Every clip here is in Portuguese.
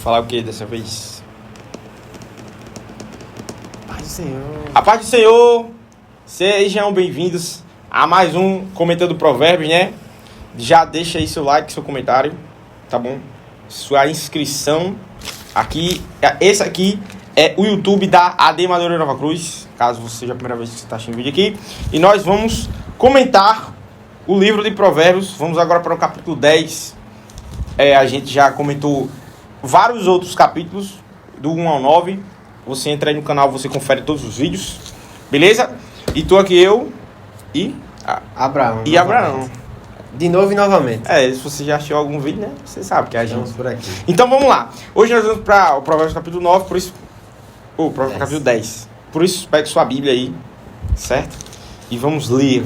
falar o que dessa vez? Paz do Senhor. A paz do Senhor. Sejam bem-vindos a mais um Comentando Provérbios, né? Já deixa aí seu like, seu comentário, tá bom? Sua inscrição. Aqui, esse aqui é o YouTube da AD Madureira Nova Cruz, caso você seja a primeira vez que você está assistindo o vídeo aqui. E nós vamos comentar o livro de Provérbios. Vamos agora para o capítulo 10. A gente já comentou vários outros capítulos, do 1 ao 9. Você entra aí no canal, você confere todos os vídeos, beleza? E tô aqui eu e Abraão. Abraão. De novo e novamente. Se você já assistiu algum vídeo, né? Você sabe que é a gente. Estamos por aqui. Então vamos lá. Hoje nós vamos para o Provérbios capítulo 9, por isso... Provérbios capítulo 10. Por isso, pegue sua Bíblia aí, certo? E vamos ler.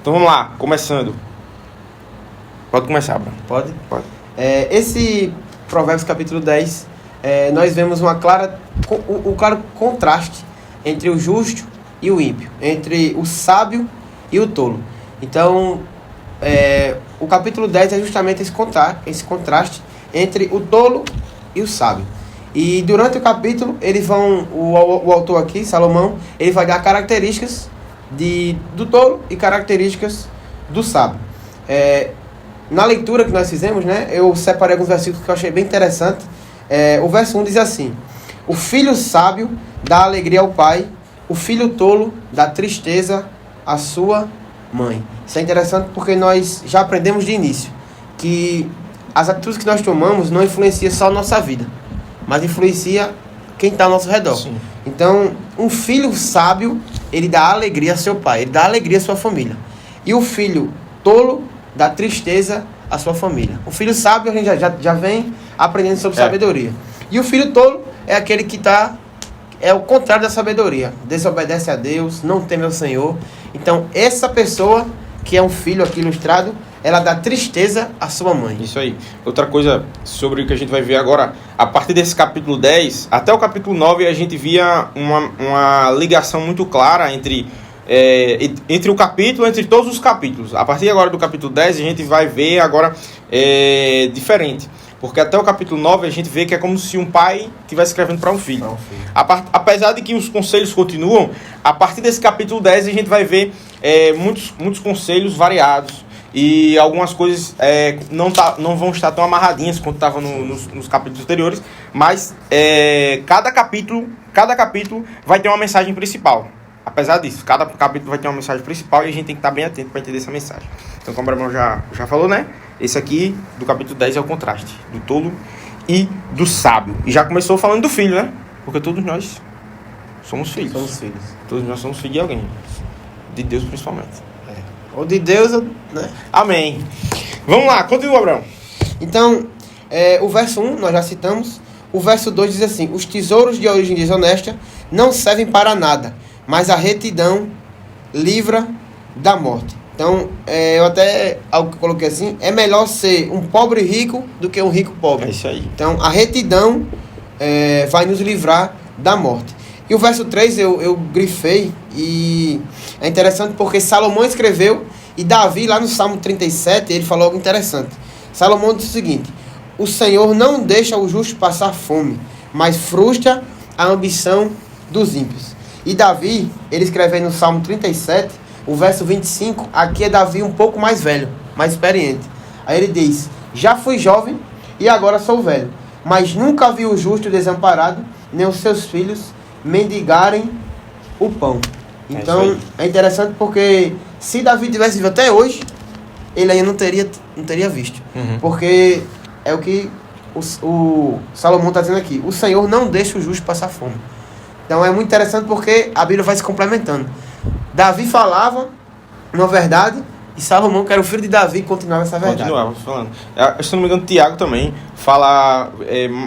Então vamos lá, começando. Pode começar, Abraão. Pode? Pode. Esse Provérbios capítulo 10, nós vemos um claro contraste entre o justo e o ímpio, entre o sábio e o tolo. Então, o capítulo 10 é justamente esse contraste entre o tolo e o sábio. E durante o capítulo, o autor aqui, Salomão, ele vai dar características do tolo e características do sábio. Na leitura que nós fizemos, né, eu separei alguns versículos que eu achei bem interessante. O verso 1 diz assim: o filho sábio dá alegria ao pai, o filho tolo dá tristeza à sua mãe. Isso é interessante porque nós já aprendemos de início que as atitudes que nós tomamos não influenciam só a nossa vida, mas influencia quem está ao nosso redor. Sim. Então, um filho sábio, ele dá alegria a seu pai, ele dá alegria à sua família. E o filho tolo dá tristeza à sua família. O filho sábio, a gente já vem aprendendo sobre sabedoria. E o filho tolo é aquele que é o contrário da sabedoria. Desobedece a Deus, não teme ao Senhor. Então, essa pessoa, que é um filho aqui ilustrado, ela dá tristeza à sua mãe. Isso aí. Outra coisa sobre o que a gente vai ver agora, a partir desse capítulo 10 até o capítulo 9, a gente via uma ligação muito clara entre o capítulo, entre todos os capítulos. A partir agora do capítulo 10, a gente vai ver agora diferente. Porque até o capítulo 9 a gente vê que é como se um pai estivesse escrevendo para um filho. Apesar de que os conselhos continuam, a partir desse capítulo 10 a gente vai ver muitos conselhos variados. E algumas coisas não vão estar tão amarradinhas quanto estavam nos capítulos anteriores. Mas cada capítulo vai ter uma mensagem principal. Apesar disso, cada capítulo vai ter uma mensagem principal e a gente tem que estar bem atento para entender essa mensagem. Então, como o Abraão já falou, né? Esse aqui, do capítulo 10, é o contraste do tolo e do sábio. E já começou falando do filho, né? Porque todos nós somos filhos. Todos nós somos filhos de alguém. De Deus, principalmente. Ou de Deus, né? Amém. Vamos lá, continua, Abraão. Então, o verso 1, nós já citamos. O verso 2 diz assim: os tesouros de origem desonesta não servem para nada, mas a retidão livra da morte. Então, algo que eu coloquei assim, é melhor ser um pobre rico do que um rico pobre. É isso aí. Então, a retidão vai nos livrar da morte. E o verso 3 eu grifei, e é interessante porque Salomão escreveu, e Davi, lá no Salmo 37, ele falou algo interessante. Salomão disse o seguinte: o Senhor não deixa o justo passar fome, mas frustra a ambição dos ímpios. E Davi, ele escreveu no Salmo 37, o verso 25, aqui é Davi um pouco mais velho, mais experiente. Aí ele diz: já fui jovem e agora sou velho, mas nunca vi o justo desamparado, nem os seus filhos mendigarem o pão. Então, é interessante porque se Davi tivesse vivo até hoje, ele ainda não teria visto. Uhum. Porque é o que o Salomão está dizendo aqui: o Senhor não deixa o justo passar fome. Então é muito interessante porque a Bíblia vai se complementando. Davi falava uma verdade, e Salomão, que era o filho de Davi, continuava essa verdade. Continuava falando. Se não me engano, Tiago também fala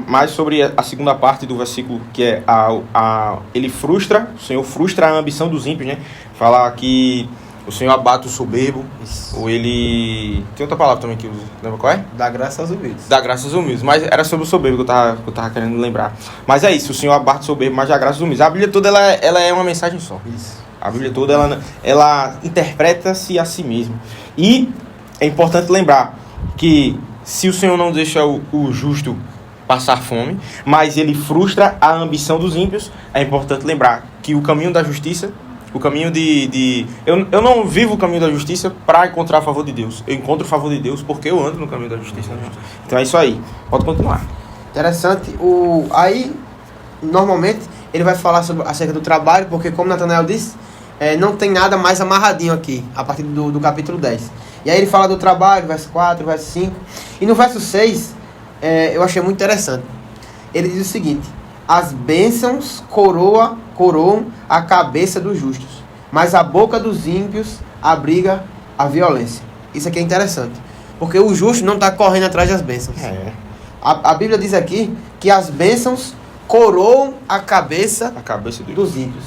mais sobre a segunda parte do versículo, que é o Senhor frustra a ambição dos ímpios, né? Fala que o Senhor abate o soberbo. Isso. Ou ele... Tem outra palavra também que usa. Lembra qual é? Dá graça aos humildes. Dá graça aos humildes. Mas era sobre o soberbo que eu tava querendo lembrar. Mas é isso. O Senhor abate o soberbo, mas dá graça aos humildes. A Bíblia toda ela é uma mensagem só. Isso. A Bíblia toda ela interpreta-se a si mesma. E é importante lembrar que se o Senhor não deixa o justo passar fome, mas ele frustra a ambição dos ímpios. É importante lembrar que o caminho da justiça, o caminho eu não vivo o caminho da justiça para encontrar o favor de Deus. Eu encontro o favor de Deus porque eu ando no caminho da justiça. Então é isso aí. Pode continuar. Interessante. Aí, normalmente, ele vai falar acerca do trabalho, porque como Natanael disse, não tem nada mais amarradinho aqui, a partir do capítulo 10. E aí ele fala do trabalho, verso 4, verso 5. E no verso 6, eu achei muito interessante. Ele diz o seguinte: as bênçãos coroam a cabeça dos justos, mas a boca dos ímpios abriga a violência. Isso aqui é interessante, porque o justo não está correndo atrás das bênçãos. A Bíblia diz aqui que as bênçãos coroam a cabeça dos ímpios.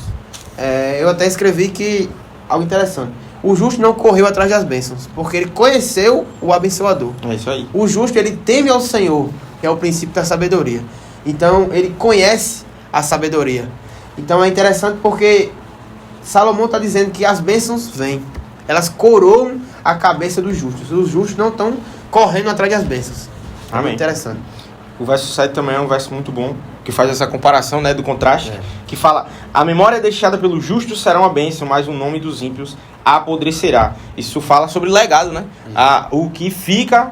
Eu até escrevi que algo interessante. O justo não correu atrás das bênçãos, porque ele conheceu o abençoador. É isso aí. O justo, ele teme ao Senhor, que é o princípio da sabedoria. Então, ele conhece a sabedoria. Então, é interessante porque Salomão está dizendo que as bênçãos vêm. Elas coroam a cabeça dos justos. Os justos não estão correndo atrás das bênçãos. Amém. É interessante. O verso 7 também é um verso muito bom, que faz essa comparação, né, do contraste, que fala: a memória deixada pelo justo será uma bênção, mas o nome dos ímpios apodrecerá. Isso fala sobre legado, né? O que fica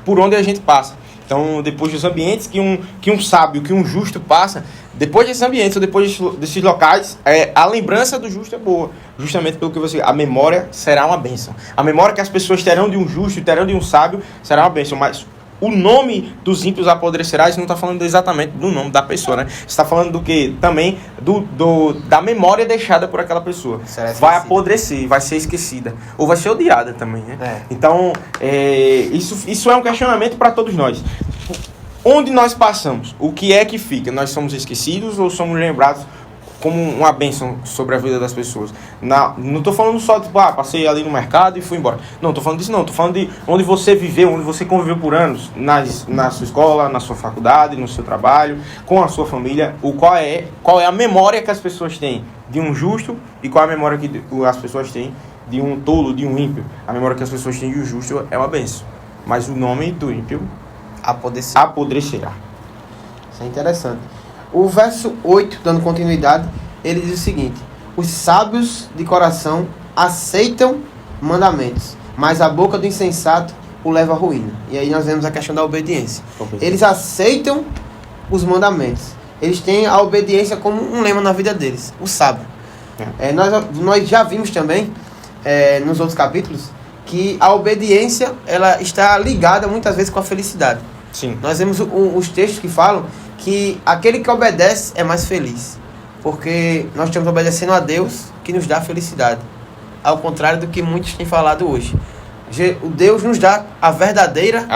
por onde a gente passa. Então, depois dos ambientes que um sábio, que um justo passa, depois desses ambientes, ou depois desses locais, a lembrança do justo é boa. Justamente pelo que a memória será uma bênção. A memória que as pessoas terão de um justo, terão de um sábio, será uma bênção. Mas o nome dos ímpios apodrecerá. Isso não está falando exatamente do nome da pessoa, né? Está falando do que? Também da memória deixada por aquela pessoa. Vai apodrecer, vai ser esquecida. Ou vai ser odiada também, né? Então, isso é um questionamento para todos nós. Onde nós passamos? O que é que fica? Nós somos esquecidos ou somos lembrados como uma bênção sobre a vida das pessoas? Não estou falando só de, passei ali no mercado e fui embora. Não estou falando disso, não. Estou falando de onde você viveu, onde você conviveu por anos, na sua escola, na sua faculdade, no seu trabalho, com a sua família. Qual é a memória que as pessoas têm de um justo e qual é a memória que as pessoas têm de um tolo, de um ímpio? A memória que as pessoas têm de um justo é uma bênção, mas o nome do ímpio apodrecerá. Isso é interessante. O verso 8, dando continuidade, ele diz o seguinte: os sábios de coração aceitam mandamentos, mas a boca do insensato o leva à ruína. E aí nós vemos a questão da obediência. Eles aceitam os mandamentos. Eles têm a obediência como um lema na vida deles. O sábio. Nós já vimos também, nos outros capítulos, que a obediência ela está ligada muitas vezes com a felicidade. Sim. Nós vemos os textos que falam que aquele que obedece é mais feliz, porque nós estamos obedecendo a Deus que nos dá felicidade, ao contrário do que muitos têm falado hoje. O Deus nos dá a verdadeira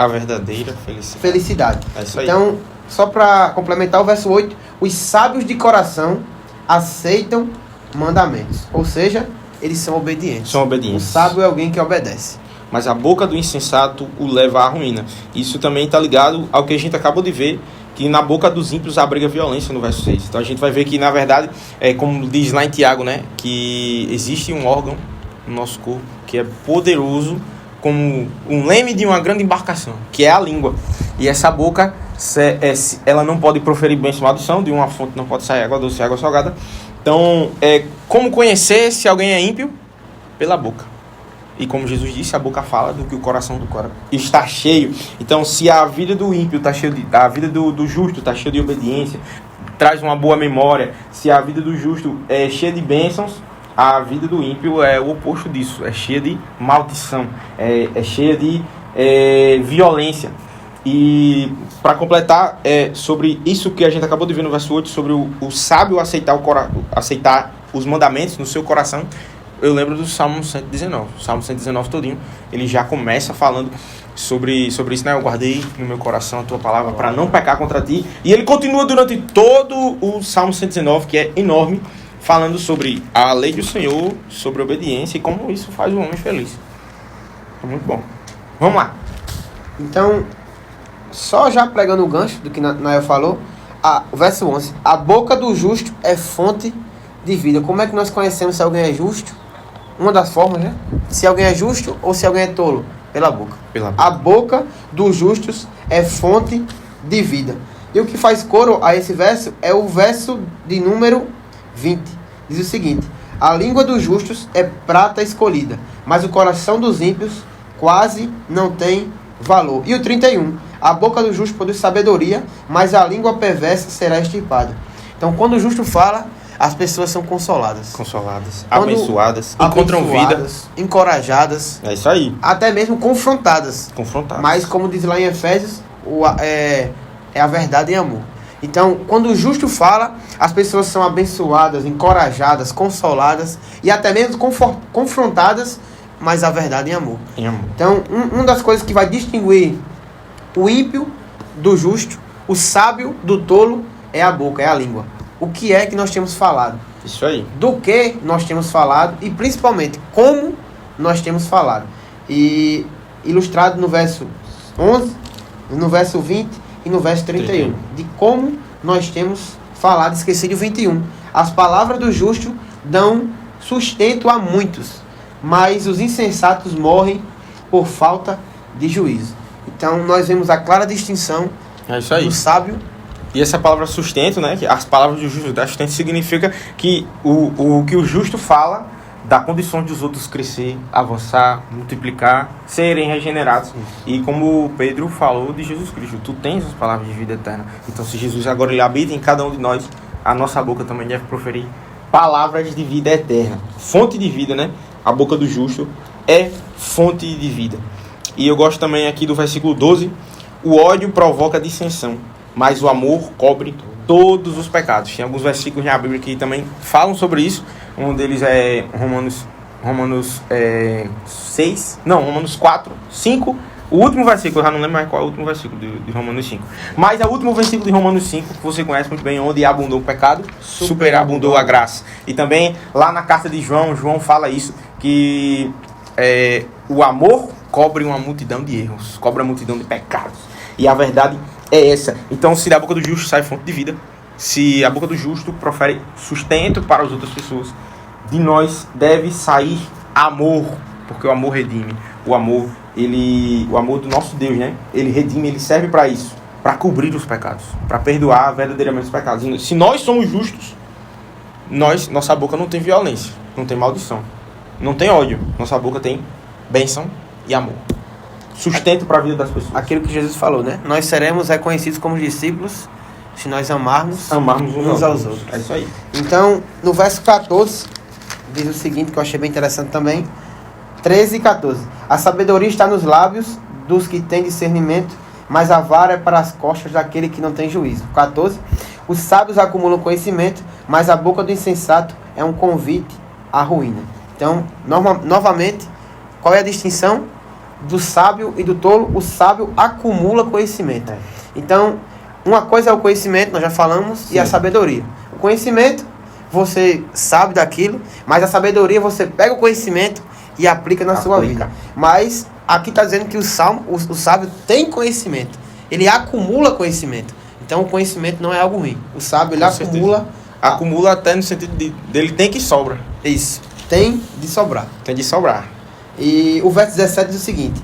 felicidade. É isso aí. Então, só para complementar o verso 8, os sábios de coração aceitam mandamentos, ou seja, eles são obedientes. O sábio é alguém que obedece. Mas a boca do insensato o leva à ruína. Isso também está ligado ao que a gente acabou de ver, que na boca dos ímpios abriga violência no verso 6. Então a gente vai ver que, na verdade, como diz lá em Tiago, né, que existe um órgão no nosso corpo que é poderoso como um leme de uma grande embarcação, que é a língua. E essa boca, ela não pode proferir bênção ou maldição, de uma fonte não pode sair água doce e água salgada. Então, como conhecer se alguém é ímpio? Pela boca. E como Jesus disse, a boca fala do que o coração está cheio. Então, se a vida do ímpio está cheia a vida do justo está cheia de obediência, traz uma boa memória. Se a vida do justo é cheia de bênçãos, a vida do ímpio é o oposto disso. É cheia de maldição, é cheia de violência. E para completar, sobre isso que a gente acabou de ver no verso 8, sobre o sábio aceitar os mandamentos no seu coração, eu lembro do Salmo 119. O Salmo 119 todinho, ele já começa falando sobre isso, né? Eu guardei no meu coração a tua palavra para não pecar contra ti. E ele continua durante todo o Salmo 119, que é enorme, falando sobre a lei do Senhor, sobre a obediência e como isso faz o homem feliz. É muito bom. Vamos lá. Então, só já pregando o gancho do que Nael falou, o verso 11. A boca do justo é fonte de vida. Como é que nós conhecemos se alguém é justo? Uma das formas, né? Se alguém é justo ou se alguém é tolo? Pela boca. A boca dos justos é fonte de vida. E o que faz coro a esse verso é o verso de número 20. Diz o seguinte: a língua dos justos é prata escolhida, mas o coração dos ímpios quase não tem valor. E o 31, a boca do justo produz sabedoria, mas a língua perversa será extirpada. Então, quando o justo fala, as pessoas são consoladas. Abençoadas, encontram vida, encorajadas. É isso aí. Até mesmo confrontadas. Mas, como diz lá em Efésios, é a verdade em amor. Então, quando o justo fala, as pessoas são abençoadas, encorajadas, consoladas e até mesmo confrontadas, mas a verdade em amor. Então, uma das coisas que vai distinguir o ímpio do justo, o sábio do tolo, é a boca, é a língua. O que é que nós temos falado? Isso aí. Do que nós temos falado e principalmente como nós temos falado. E ilustrado no verso 11, no verso 20 e no verso 31. De como nós temos falado, esqueci de 21. As palavras do justo dão sustento a muitos, mas os insensatos morrem por falta de juízo. Então nós vemos a clara distinção do sábio. E essa palavra sustento, né? Que as palavras do justo da sustento significa que o que o justo fala dá condições dos outros crescer, avançar, multiplicar, serem regenerados. E como Pedro falou de Jesus Cristo, tu tens as palavras de vida eterna. Então, se Jesus agora ele habita em cada um de nós, a nossa boca também deve proferir palavras de vida eterna. Fonte de vida, né? A boca do justo é fonte de vida. E eu gosto também aqui do versículo 12. O ódio provoca dissensão, mas o amor cobre todos os pecados. Tem alguns versículos na Bíblia que também falam sobre isso. Um deles é Romanos 4, 5. O último versículo, eu já não lembro mais qual é o último versículo de Romanos 5. Mas é o último versículo de Romanos 5, que você conhece muito bem, onde abundou o pecado, superabundou a graça. E também lá na carta de João fala isso, que o amor cobre uma multidão de erros, cobre uma multidão de pecados. E a verdade é essa. Então, se da boca do justo sai fonte de vida, se a boca do justo profere sustento para as outras pessoas, de nós deve sair amor, porque o amor redime. O amor do nosso Deus, né? Ele redime, ele serve para isso, para cobrir os pecados, para perdoar verdadeiramente os pecados. E se nós somos justos, nossa boca não tem violência, não tem maldição, não tem ódio. Nossa boca tem bênção e amor. Sustento para a vida das pessoas. Aquilo que Jesus falou, né? Nós seremos reconhecidos como discípulos se nós amarmos uns aos outros. É isso aí. Então, no verso 14, diz o seguinte, que eu achei bem interessante também. 13 e 14. A sabedoria está nos lábios dos que têm discernimento, mas a vara é para as costas daquele que não tem juízo. 14. Os sábios acumulam conhecimento, mas a boca do insensato é um convite à ruína. Então, novamente, qual é a distinção do sábio e do tolo? O sábio acumula conhecimento. Então, uma coisa é o conhecimento, nós já falamos, sim, e a sabedoria. O conhecimento, você sabe daquilo, mas a sabedoria, você pega o conhecimento e aplica na sua vida. Mas aqui está dizendo que o sábio tem conhecimento. Ele acumula conhecimento. Então, o conhecimento não é algo ruim. O sábio, ele acumula... Acumula até no sentido dele tem que sobra. Isso. Tem de sobrar. Tem de sobrar. E o verso 17 diz o seguinte: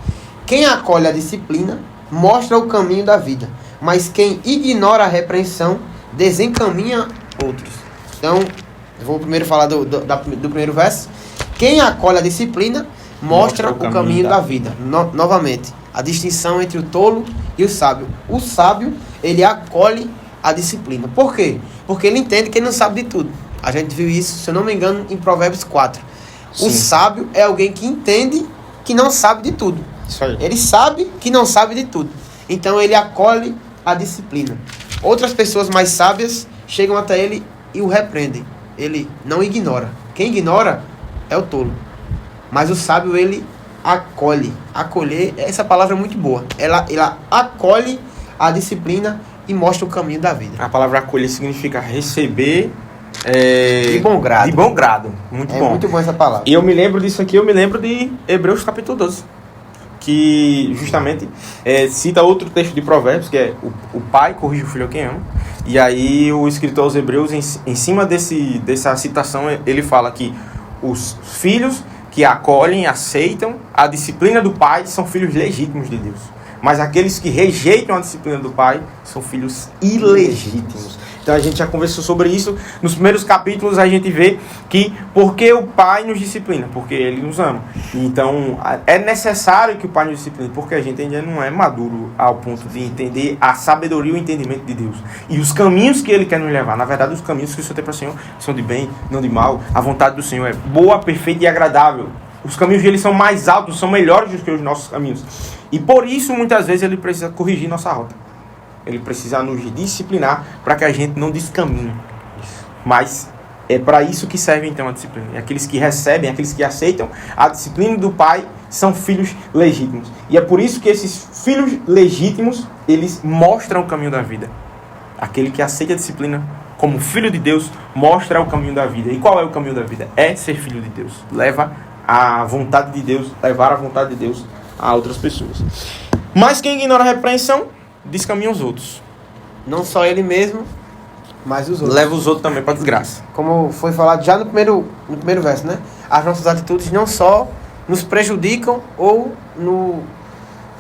quem acolhe a disciplina mostra o caminho da vida, mas quem ignora a repreensão desencaminha outros. Então, eu vou primeiro falar do primeiro verso. Quem acolhe a disciplina mostra o caminho da vida. Novamente, a distinção entre o tolo e o sábio. O sábio, ele acolhe a disciplina. Por quê? Porque ele entende que ele não sabe de tudo. A gente viu isso, se eu não me engano, em Provérbios 4. Sim. O sábio é alguém que entende que não sabe de tudo. Isso aí. Ele sabe que não sabe de tudo. Então ele acolhe a disciplina. Outras pessoas mais sábias chegam até ele e o repreendem. Ele não ignora. Quem ignora é o tolo. Mas o sábio, ele acolhe. Acolher, essa palavra é muito boa. Ela acolhe a disciplina e mostra o caminho da vida. A palavra acolher significa receber... de bom grado. De bom grado. Muito bom. É muito bom essa palavra. E eu me lembro disso aqui, eu me lembro de Hebreus capítulo 12. Que justamente cita outro texto de Provérbios, que é o pai corrige o filho a quem ama. E aí o escritor aos Hebreus, em cima dessa citação, ele fala que os filhos que acolhem, aceitam a disciplina do pai, são filhos legítimos de Deus. mas aqueles que rejeitam a disciplina do pai são filhos ilegítimos. Então a gente já conversou sobre isso. Nos primeiros capítulos a gente vê que porque o pai nos disciplina, porque ele nos ama. Então é necessário que o pai nos discipline, porque a gente ainda não é maduro ao ponto de entender a sabedoria e o entendimento de Deus. E os caminhos que ele quer nos levar. Na verdade, os caminhos que o Senhor tem para o Senhor são de bem, não de mal. A vontade do Senhor é boa, perfeita e agradável. Os caminhos dele são mais altos, são melhores do que os nossos caminhos. E por isso, muitas vezes, ele precisa corrigir nossa rota. Ele precisa nos disciplinar para que a gente não descaminhe. Mas é para isso que serve então a disciplina. E aqueles que recebem, aqueles que aceitam a disciplina do pai são filhos legítimos. E é por isso que esses filhos legítimos, eles mostram o caminho da vida. Aquele que aceita a disciplina como filho de Deus mostra o caminho da vida. E qual é o caminho da vida? É ser filho de Deus. Leva a vontade de Deus, levar a vontade de Deus a outras pessoas. Mas quem ignora a repreensão, descaminha os outros. Não só ele mesmo, mas os outros. Leva os outros também para desgraça. Como foi falado já no primeiro verso, né? As nossas atitudes não só nos prejudicam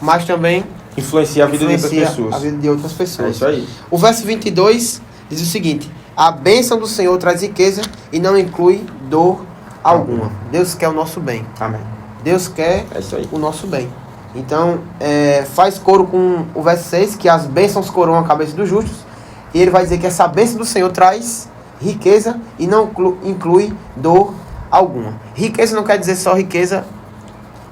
mas também influencia a vida de outras pessoas. A vida de outras pessoas. É isso aí. O verso 22 diz o seguinte: a bênção do Senhor traz riqueza e não inclui dor alguma. Deus quer o nosso bem. Amém. Deus quer o nosso bem. Então, faz coro com o verso 6, que as bênçãos coroam a cabeça dos justos. E ele vai dizer que essa bênção do Senhor traz riqueza e não inclui dor alguma. Riqueza não quer dizer só riqueza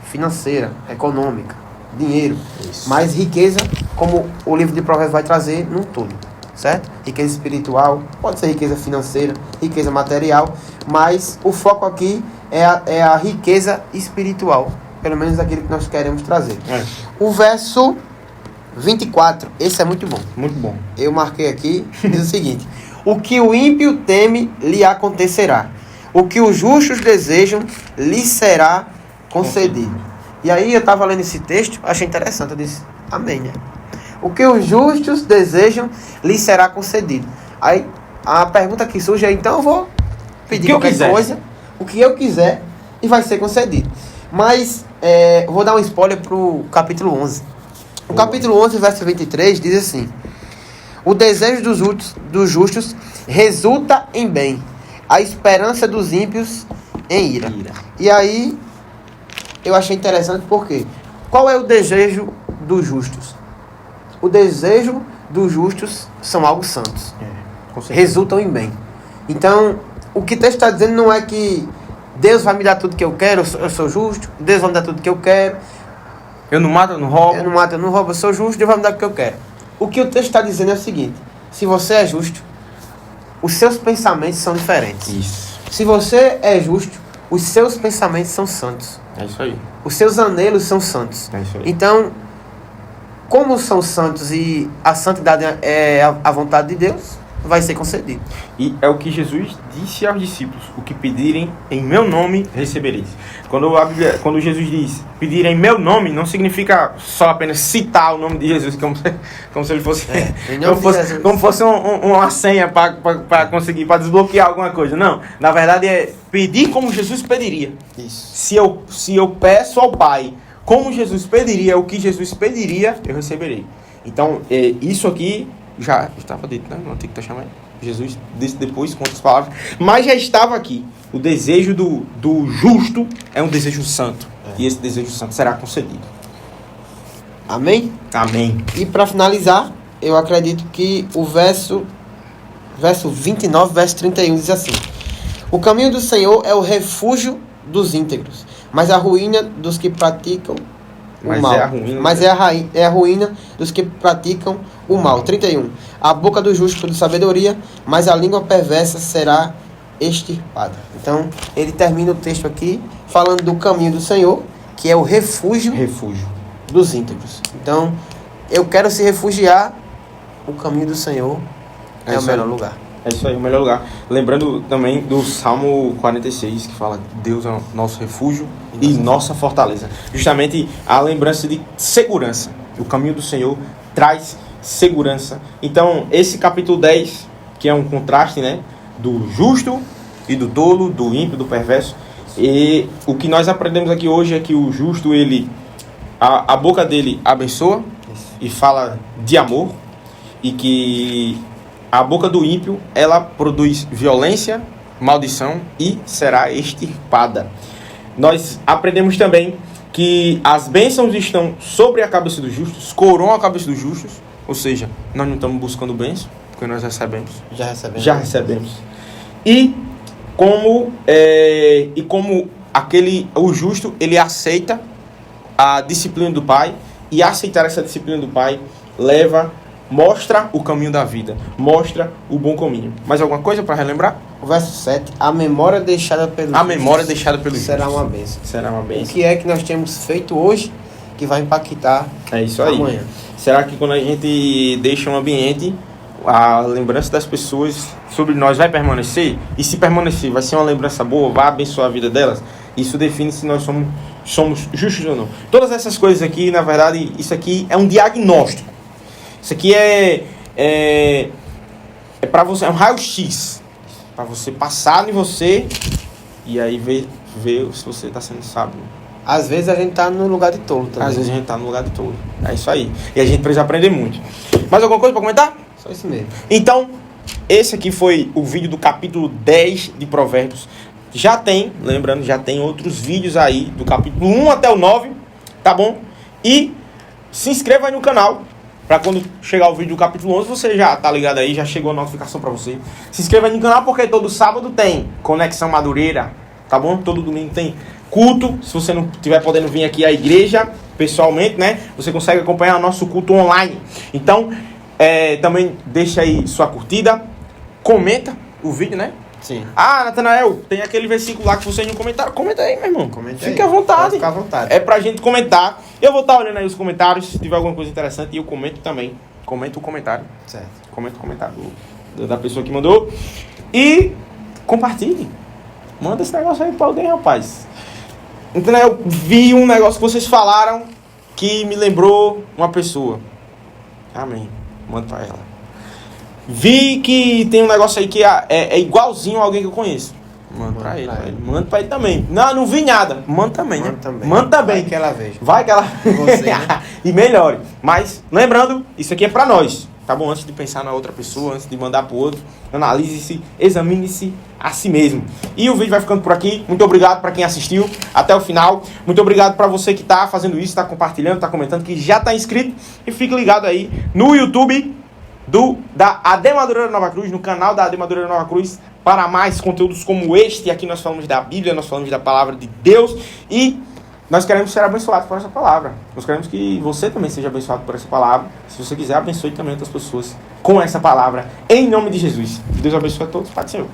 financeira, econômica, dinheiro. Isso. Mas riqueza, como o livro de Provérbios vai trazer, num todo. Certo? Riqueza espiritual, pode ser riqueza financeira, riqueza material, mas o foco aqui é a riqueza espiritual, pelo menos aquilo que nós queremos trazer. O verso 24, esse é muito bom. Muito bom. Eu marquei aqui, diz o seguinte: o que o ímpio teme, lhe acontecerá. O que os justos desejam, lhe será concedido. E aí eu estava lendo esse texto, achei interessante, eu disse, amém, né? O que os justos desejam, lhe será concedido. Aí a pergunta que surge é, então eu vou pedir qualquer coisa, o que eu quiser, e vai ser concedido. Mas vou dar um spoiler para o capítulo 11. O capítulo 11, verso 23, diz assim: o desejo dos justos resulta em bem, a esperança dos ímpios em ira. E aí eu achei interessante porque qual é o desejo dos justos? O desejo dos justos são algo santos. Resultam em bem. Então, o que o texto está dizendo não é que Deus vai me dar tudo que eu quero, eu sou justo, Deus vai me dar tudo que eu quero. Eu não mato, eu não roubo. Eu não mato, eu não roubo, eu sou justo, Deus vai me dar o que eu quero. O que o texto está dizendo é o seguinte: se você é justo, os seus pensamentos são diferentes. Isso. Se você é justo, os seus pensamentos são santos. É isso aí. Os seus anelos são santos. É isso aí. Então, como são santos e a santidade é a vontade de Deus, vai ser concedido. E é o que Jesus disse aos discípulos: o que pedirem em meu nome, recebereis. Quando Jesus diz pedirem em meu nome, não significa só apenas citar o nome de Jesus, como se ele fosse, como fosse uma senha para conseguir, para desbloquear alguma coisa. Não, na verdade é pedir como Jesus pediria. Isso. Se eu peço ao Pai como Jesus pediria, o que Jesus pediria, eu receberei. Então, isso aqui já estava dito, né? No Antigo Testamento. Jesus disse depois com outras palavras, mas já estava aqui. O desejo do justo é um desejo santo. E esse desejo santo será concedido. Amém? Amém. E para finalizar, eu acredito que o verso 29, verso 31 diz assim: o caminho do Senhor é o refúgio dos íntegros, mas a ruína dos que praticam o mal. É a ruína dos que praticam o mal. 31. A boca do justo produz sabedoria, mas a língua perversa será extirpada. Então, ele termina o texto aqui falando do caminho do Senhor, que é o refúgio dos íntegros. Então, eu quero se refugiar, o caminho do Senhor é o melhor lugar. É isso aí, o melhor lugar. Lembrando também do Salmo 46, que fala: Deus é o nosso refúgio e nossa fortaleza. Justamente a lembrança de segurança. O caminho do Senhor traz segurança. Então, esse capítulo 10, que é um contraste, né, do justo e do tolo, do ímpio, do perverso. E o que nós aprendemos aqui hoje é que o justo, a boca dele abençoa, e fala de amor, e que a boca do ímpio, ela produz violência, maldição e será extirpada. Nós aprendemos também que as bênçãos estão sobre a cabeça dos justos, coroam a cabeça dos justos, ou seja, nós não estamos buscando bênção, porque nós recebemos. Já recebemos. E como o justo, ele aceita a disciplina do Pai, e aceitar essa disciplina do Pai mostra o caminho da vida, mostra o bom caminho. Mais alguma coisa para relembrar? O verso 7, a memória deixada pelos justos será uma bênção. Será uma bênção. O que é que nós temos feito hoje que vai impactar amanhã? Será que quando a gente deixa um ambiente, a lembrança das pessoas sobre nós vai permanecer? E se permanecer, vai ser uma lembrança boa, vai abençoar a vida delas? Isso define se nós somos justos ou não. Todas essas coisas aqui, na verdade, isso aqui é um diagnóstico. Isso aqui é para você, é um raio-x. Para você passar em você e aí ver se você está sendo sábio. Às vezes a gente tá no lugar de tolo também. Às vezes a gente tá no lugar de tolo. É isso aí. E a gente precisa aprender muito. Mais alguma coisa para comentar? Só isso mesmo. Então, esse aqui foi o vídeo do capítulo 10 de Provérbios. Já tem outros vídeos aí do capítulo 1 até o 9, tá bom? E se inscreva aí no canal, para quando chegar o vídeo do capítulo 11, você já tá ligado aí, já chegou a notificação para você. Se inscreva aí no canal, porque todo sábado tem Conexão Madureira, tá bom? Todo domingo tem culto. Se você não estiver podendo vir aqui à igreja, pessoalmente, né? Você consegue acompanhar o nosso culto online. Então, também deixa aí sua curtida, comenta o vídeo, né? Sim. Ah, Natanael, tem aquele versículo lá que vocês não comentaram. Comenta aí, meu irmão. Fique à vontade. Pode ficar à vontade. É pra gente comentar. Eu vou estar olhando aí os comentários. Se tiver alguma coisa interessante, eu comento também. Comenta o comentário. Certo. Comenta o comentário da pessoa que mandou. E compartilhe. Manda esse negócio aí pra alguém, rapaz. Então, eu vi um negócio que vocês falaram que me lembrou uma pessoa. Amém. Manda pra ela. Vi que tem um negócio aí que é igualzinho a alguém que eu conheço. Manda pra ele. Manda pra ele também. Não vi nada. Manda também, né? Manda também. Vai que ela veja. Vai que ela... Você, né? E melhore. Mas, lembrando, isso aqui é pra nós. Tá bom? Antes de pensar na outra pessoa, antes de mandar pro outro, analise-se, examine-se a si mesmo. E o vídeo vai ficando por aqui. Muito obrigado pra quem assistiu até o final. Muito obrigado pra você que tá fazendo isso, tá compartilhando, tá comentando, que já tá inscrito. E fique ligado aí no YouTube da AD Madureira Nova Cruz, no canal da AD Madureira Nova Cruz, para mais conteúdos como este. Aqui nós falamos da Bíblia, nós falamos da Palavra de Deus e nós queremos ser abençoados por essa palavra. Nós queremos que você também seja abençoado por essa palavra. Se você quiser, abençoe também outras pessoas com essa palavra, em nome de Jesus. Que Deus abençoe a todos. Pai do Senhor.